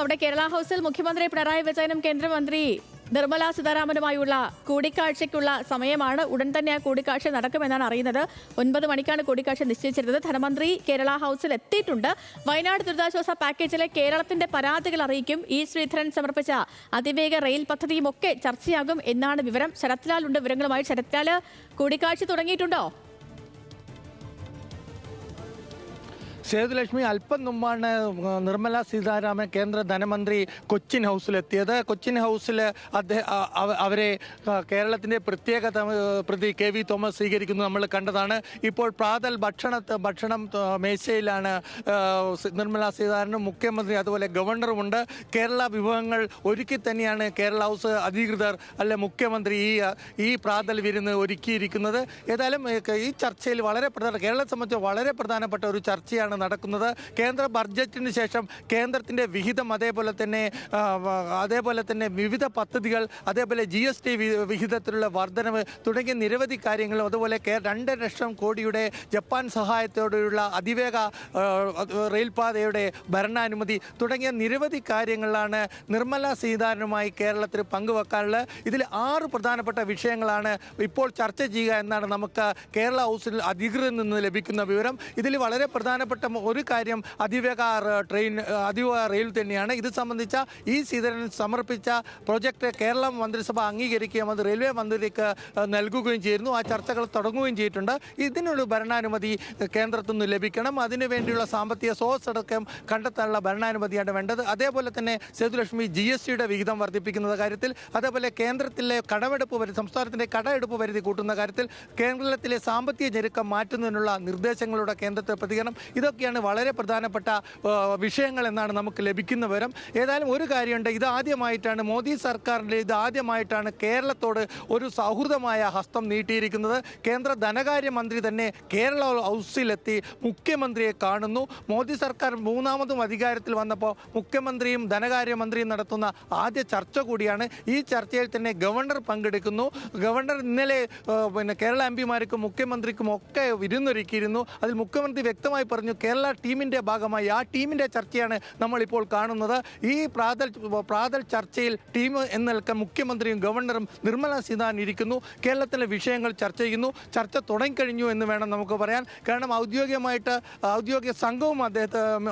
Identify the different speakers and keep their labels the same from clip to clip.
Speaker 1: അവിടെ കേരള ഹൗസിൽ മുഖ്യമന്ത്രി പിണറായി വിജയനും കേന്ദ്രമന്ത്രി നിർമ്മലാ സീതാരാമനുമായുള്ള കൂടിക്കാഴ്ചയ്ക്കുള്ള സമയമാണ്. ഉടൻ തന്നെ ആ കൂടിക്കാഴ്ച നടക്കുമെന്നാണ് അറിയുന്നത്. 9 മണിക്കാണ് കൂടിക്കാഴ്ച നിശ്ചയിച്ചിരുന്നത്. ധനമന്ത്രി കേരള ഹൗസിൽ എത്തിയിട്ടുണ്ട്. വയനാട് ദുരിതാശ്വാസ പാക്കേജിലെ കേരളത്തിന്റെ പരാതികൾ അറിയിക്കും. ഇ ശ്രീധരൻ സമർപ്പിച്ച അതിവേഗ റെയിൽ പദ്ധതിയും ഒക്കെ ചർച്ചയാകും എന്നാണ് വിവരം. ശരത്ലാൽ ഉണ്ട് വിവരങ്ങളുമായി. ശരത്ലാൽ, കൂടിക്കാഴ്ച തുടങ്ങിയിട്ടുണ്ടോ?
Speaker 2: സേതുലക്ഷ്മി, അല്പം മുമ്പാണ് നിർമ്മലാ സീതാരാമൻ കേന്ദ്ര ധനമന്ത്രി കൊച്ചിൻ ഹൗസിലെത്തിയത്. കൊച്ചിൻ ഹൗസിൽ അവരെ കേരളത്തിൻ്റെ പ്രത്യേക പ്രതി KV തോമസ് സ്വീകരിക്കുന്നത് നമ്മൾ കണ്ടതാണ്. ഇപ്പോൾ പ്രാതൽ ഭക്ഷണം മേശയിലാണ് നിർമ്മലാ സീതാരാമനും മുഖ്യമന്ത്രി അതുപോലെ ഗവർണറുമുണ്ട്. കേരള വിഭവങ്ങൾ ഒരുക്കി തന്നെയാണ് കേരള ഹൗസ് അധികൃതർ മുഖ്യമന്ത്രി ഈ പ്രാതൽ വിരുന്ന് ഒരുക്കിയിരിക്കുന്നത്. ഏതായാലും ഈ ചർച്ചയിൽ കേരളത്തെ സംബന്ധിച്ച് വളരെ പ്രധാനപ്പെട്ട ഒരു ചർച്ചയാണ് നടക്കുന്നത്. കേന്ദ്ര ബഡ്ജറ്റിന് ശേഷം കേന്ദ്രത്തിന്റെ വിഹിതം, അതേപോലെ തന്നെ വിവിധ പദ്ധതികൾ, അതേപോലെ GST വിഹിതത്തിലുള്ള വർധനവ് തുടങ്ങിയ നിരവധി കാര്യങ്ങളും, അതുപോലെ 2 ലക്ഷം കോടിയുടെ ജപ്പാൻ സഹായത്തോടെയുള്ള അതിവേഗ റെയിൽപാതയുടെ ഭരണാനുമതി തുടങ്ങിയ നിരവധി കാര്യങ്ങളാണ് നിർമ്മലാ സീതാരാമനുമായി കേരളത്തിൽ പങ്കുവെക്കാനുള്ളത്. ഇതിൽ 6 പ്രധാനപ്പെട്ട വിഷയങ്ങളാണ് ഇപ്പോൾ ചർച്ച ചെയ്യുക എന്നാണ് നമുക്ക് കേരള ഹൗസിൽ അധികൃതരിൽ നിന്ന് ലഭിക്കുന്ന വിവരം. ഇതിൽ വളരെ പ്രധാനപ്പെട്ട ഒരു കാര്യം അതിവേഗ റെയിൽ തന്നെയാണ്. ഇത് സംബന്ധിച്ച ഇ ശ്രീധരൻ സമർപ്പിച്ച പ്രൊജക്ട് കേരള മന്ത്രിസഭ അംഗീകരിക്കുകയും അത് റെയിൽവേ മന്ത്രിക്ക് നൽകുകയും ചെയ്യുന്നു. ആ ചർച്ചകൾ തുടങ്ങുകയും ചെയ്തിട്ടുണ്ട്. ഇതിനുള്ള ഭരണാനുമതി കേന്ദ്രത്തിൽ നിന്ന് ലഭിക്കണം. അതിനുവേണ്ടിയുള്ള സാമ്പത്തിക സോഴ്സ് അടക്കം കണ്ടെത്താനുള്ള ഭരണാനുമതിയാണ് വേണ്ടത്. അതേപോലെ തന്നെ സേതുലക്ഷ്മി, GSTയുടെ വിഹിതം വർദ്ധിപ്പിക്കുന്ന കാര്യത്തിൽ, അതേപോലെ കേന്ദ്രത്തിലെ സംസ്ഥാനത്തിൻ്റെ കടമെടുപ്പ് പരിധി കൂട്ടുന്ന കാര്യത്തിൽ, കേരളത്തിലെ സാമ്പത്തിക ഞെരുക്കം മാറ്റുന്നതിനുള്ള നിർദ്ദേശങ്ങളുടെ കേന്ദ്രത്തെ പ്രതികരണം, ഇതൊക്കെയാണ് വളരെ പ്രധാനപ്പെട്ട വിഷയങ്ങൾ എന്നാണ് നമുക്ക് ലഭിക്കുന്ന വിവരം. ഏതായാലും ഒരു കാര്യമുണ്ട്, ഇതാദ്യമായിട്ടാണ് മോദി സർക്കാരിൻ്റെ കേരളത്തോട് ഒരു സൗഹൃദമായ ഹസ്തം നീട്ടിയിരിക്കുന്നത്. കേന്ദ്ര ധനകാര്യമന്ത്രി തന്നെ കേരള ഹൗസിലെത്തി മുഖ്യമന്ത്രിയെ കാണുന്നു. മോദി സർക്കാർ 3ാമതും അധികാരത്തിൽ വന്നപ്പോൾ മുഖ്യമന്ത്രിയും ധനകാര്യമന്ത്രിയും നടത്തുന്ന ആദ്യ ചർച്ച കൂടിയാണ്. ഈ ചർച്ചയിൽ തന്നെ ഗവർണർ പങ്കെടുക്കുന്നു. ഗവർണർ ഇന്നലെ കേരള MPമാർക്കും മുഖ്യമന്ത്രിക്കും ഒക്കെ വിരുന്നൊരുക്കിയിരുന്നു. അതിൽ മുഖ്യമന്ത്രി വ്യക്തമായി പറഞ്ഞു, കേരള ടീമിൻ്റെ ഭാഗമായി ആ ടീമിൻ്റെ ചർച്ചയാണ് നമ്മളിപ്പോൾ കാണുന്നത്. ഈ പ്രാതൽ ചർച്ചയിൽ ടീം എന്ന നിലയ്ക്ക് മുഖ്യമന്ത്രിയും ഗവർണറും നിർമ്മലാ സീതാരാമൻ ഇരിക്കുന്നു. കേരളത്തിലെ വിഷയങ്ങൾ ചർച്ച ചെയ്യുന്നു. ചർച്ച തുടങ്ങിക്കഴിഞ്ഞു എന്ന് വേണം നമുക്ക് പറയാൻ. കാരണം ഔദ്യോഗിക സംഘവും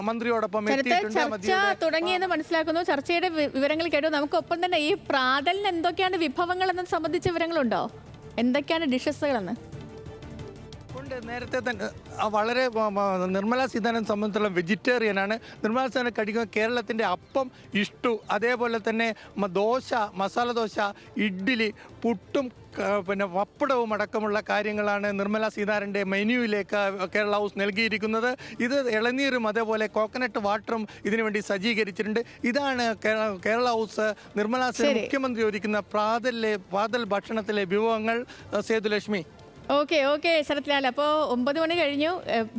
Speaker 2: മന്ത്രിയോടൊപ്പം
Speaker 1: ചർച്ച തുടങ്ങിയെന്ന് മനസ്സിലാക്കുന്നു. ചർച്ചയുടെ വിവരങ്ങൾ കേട്ടു. നമുക്കൊപ്പം തന്നെ ഈ പ്രാതലിന് എന്തൊക്കെയാണ് വിഭവങ്ങൾ എന്നത് സംബന്ധിച്ച വിവരങ്ങളുണ്ടോ? എന്തൊക്കെയാണ് ഡിഷസുകളെന്ന്?
Speaker 2: നേരത്തെ തന്നെ വളരെ നിർമ്മലാ സീതാരാമനെ സംബന്ധിച്ചുള്ള വെജിറ്റേറിയനാണ്. നിർമ്മലാ സീതാരാമൻ കഴിക്കുന്ന കേരളത്തിൻ്റെ അപ്പം, ഇഷ്ടു, അതേപോലെ തന്നെ ദോശ, മസാല ദോശ, ഇഡ്ഡലി, പുട്ടും വപ്പടവും അടക്കമുള്ള കാര്യങ്ങളാണ് നിർമ്മലാ സീതാരാമൻ്റെ മെനുവിലേക്ക് കേരള ഹൗസ് നൽകിയിരിക്കുന്നത്. ഇത് ഇളനീരും അതേപോലെ കോക്കനട്ട് വാട്ടറും ഇതിനുവേണ്ടി സജ്ജീകരിച്ചിട്ടുണ്ട്. ഇതാണ് കേരള ഹൗസ് നിർമ്മലാ സീതാരാമൻ മുഖ്യമന്ത്രി ഒരുക്കുന്ന പ്രാതൽ ഭക്ഷണത്തിലെ വിഭവങ്ങൾ. സേതുലക്ഷ്മി,
Speaker 1: ഓക്കെ ശരത്ലാൽ, അപ്പോൾ 9 മണി കഴിഞ്ഞു.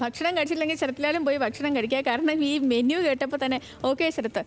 Speaker 1: ഭക്ഷണം കഴിച്ചില്ലെങ്കിൽ ശരത്ലാലും പോയി ഭക്ഷണം കഴിക്കുക. കാരണം ഈ മെനു കേട്ടപ്പോൾ തന്നെ ഓക്കെ ശരത്ത്.